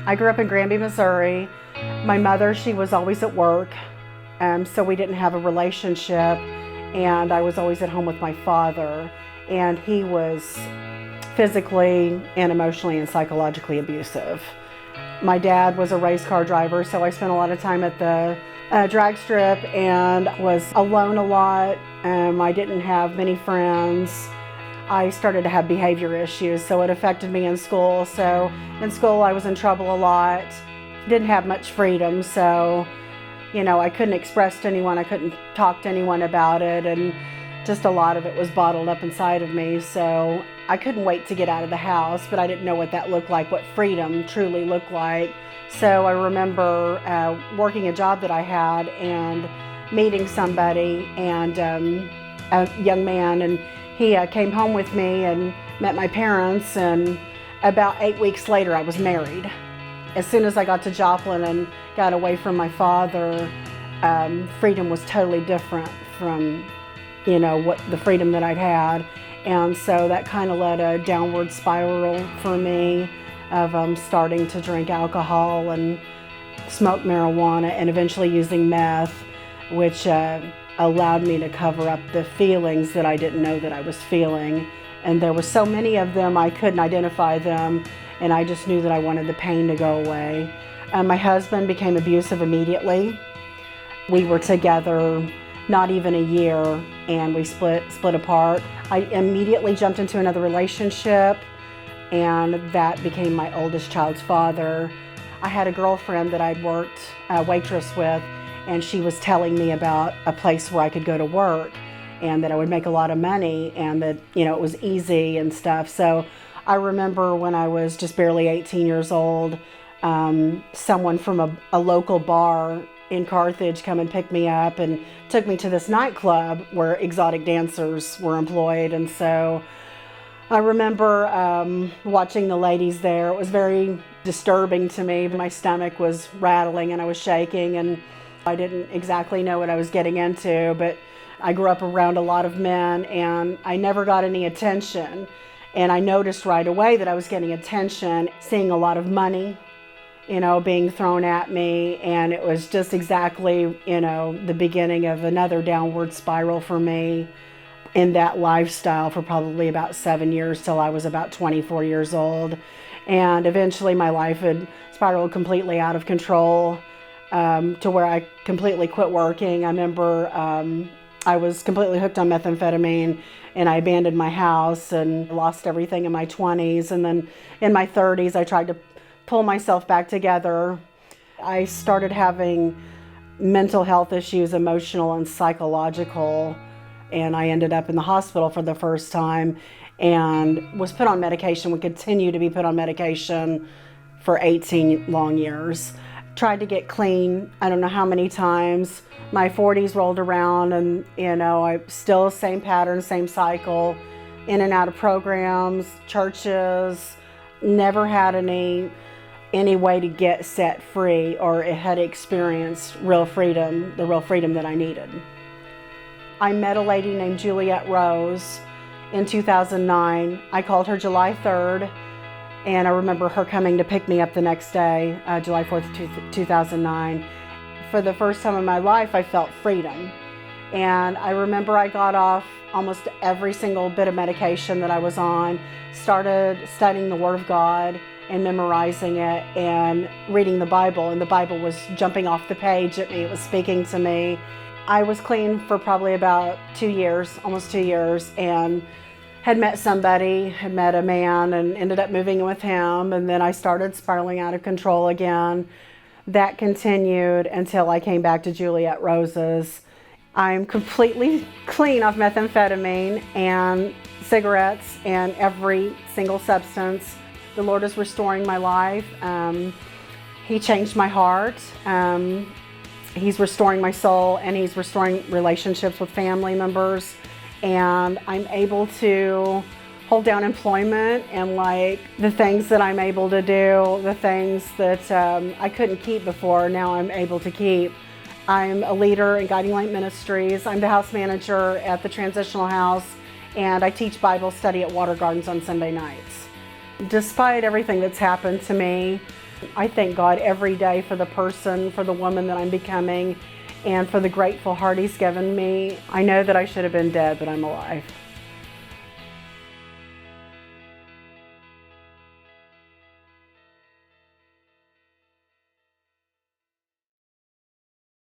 I grew up in Granby, Missouri. My mother, she was always at work, so we didn't have a relationship, and I was always at home with my father, and he was physically and emotionally and psychologically abusive. My dad was a race car driver, so I spent a lot of time at the drag strip and was alone a lot. I didn't have many friends. I started to have behavior issues, so it affected me in school. So in school I was in trouble a lot, didn't have much freedom, so I couldn't express to anyone, I couldn't talk to anyone about it, and just a lot of it was bottled up inside of me. So I couldn't wait to get out of the house, but I didn't know what that looked like, what freedom truly looked like. So I remember working a job that I had and meeting somebody, and a young man, and he came home with me and met my parents, and about 8 weeks later I was married. As soon as I got to Joplin and got away from my father, freedom was totally different from what the freedom that I'd had. And so that kind of led a downward spiral for me of starting to drink alcohol and smoke marijuana and eventually using meth, which allowed me to cover up the feelings that I didn't know that I was feeling. And there were so many of them, I couldn't identify them, and I just knew that I wanted the pain to go away. My husband became abusive immediately. We were together not even a year, and we split apart. I immediately jumped into another relationship, and that became my oldest child's father. I had a girlfriend that I'd worked waitress with, and she was telling me about a place where I could go to work and that I would make a lot of money, and that it was easy and stuff. So I remember when I was just barely 18 years old, someone from a local bar in Carthage come and picked me up and took me to this nightclub where exotic dancers were employed. And so I remember watching the ladies there. It was very disturbing to me. My stomach was rattling and I was shaking, and I didn't exactly know what I was getting into, but I grew up around a lot of men and I never got any attention. And I noticed right away that I was getting attention, seeing a lot of money, being thrown at me. And it was just exactly, the beginning of another downward spiral for me in that lifestyle for probably about 7 years till I was about 24 years old. And eventually my life had spiraled completely out of control to where I completely quit working. I remember I was completely hooked on methamphetamine, and I abandoned my house and lost everything in my 20s. And then in my 30s, I tried to pull myself back together. I started having mental health issues, emotional and psychological, and I ended up in the hospital for the first time and was put on medication, would continue to be put on medication for 18 long years. Tried to get clean, I don't know how many times. My 40s rolled around, and I still same pattern, same cycle, in and out of programs, churches, never had any way to get set free or had experienced real freedom, the real freedom that I needed. I met a lady named Juliette Rose in 2009. I called her July 3rd. And I remember her coming to pick me up the next day, July 4th, 2009. For the first time in my life, I felt freedom. And I remember I got off almost every single bit of medication that I was on, started studying the Word of God and memorizing it and reading the Bible. And the Bible was jumping off the page at me. It was speaking to me. I was clean for probably about 2 years, almost 2 years, and had met a man and ended up moving in with him, and then I started spiraling out of control again. That continued until I came back to Juliette Rose's. I'm completely clean off methamphetamine and cigarettes and every single substance. The Lord is restoring my life. He changed my heart. He's restoring my soul, and He's restoring relationships with family members. And I'm able to hold down employment, and the things that I'm able to do, the things that I couldn't keep before, now I'm able to keep. I'm a leader in Guiding Light Ministries. I'm the house manager at the Transitional House, and I teach Bible study at Water Gardens on Sunday nights. Despite everything that's happened to me, I thank God every day for the person, for the woman that I'm becoming, and for the grateful heart He's given me. I know that I should have been dead, but I'm alive.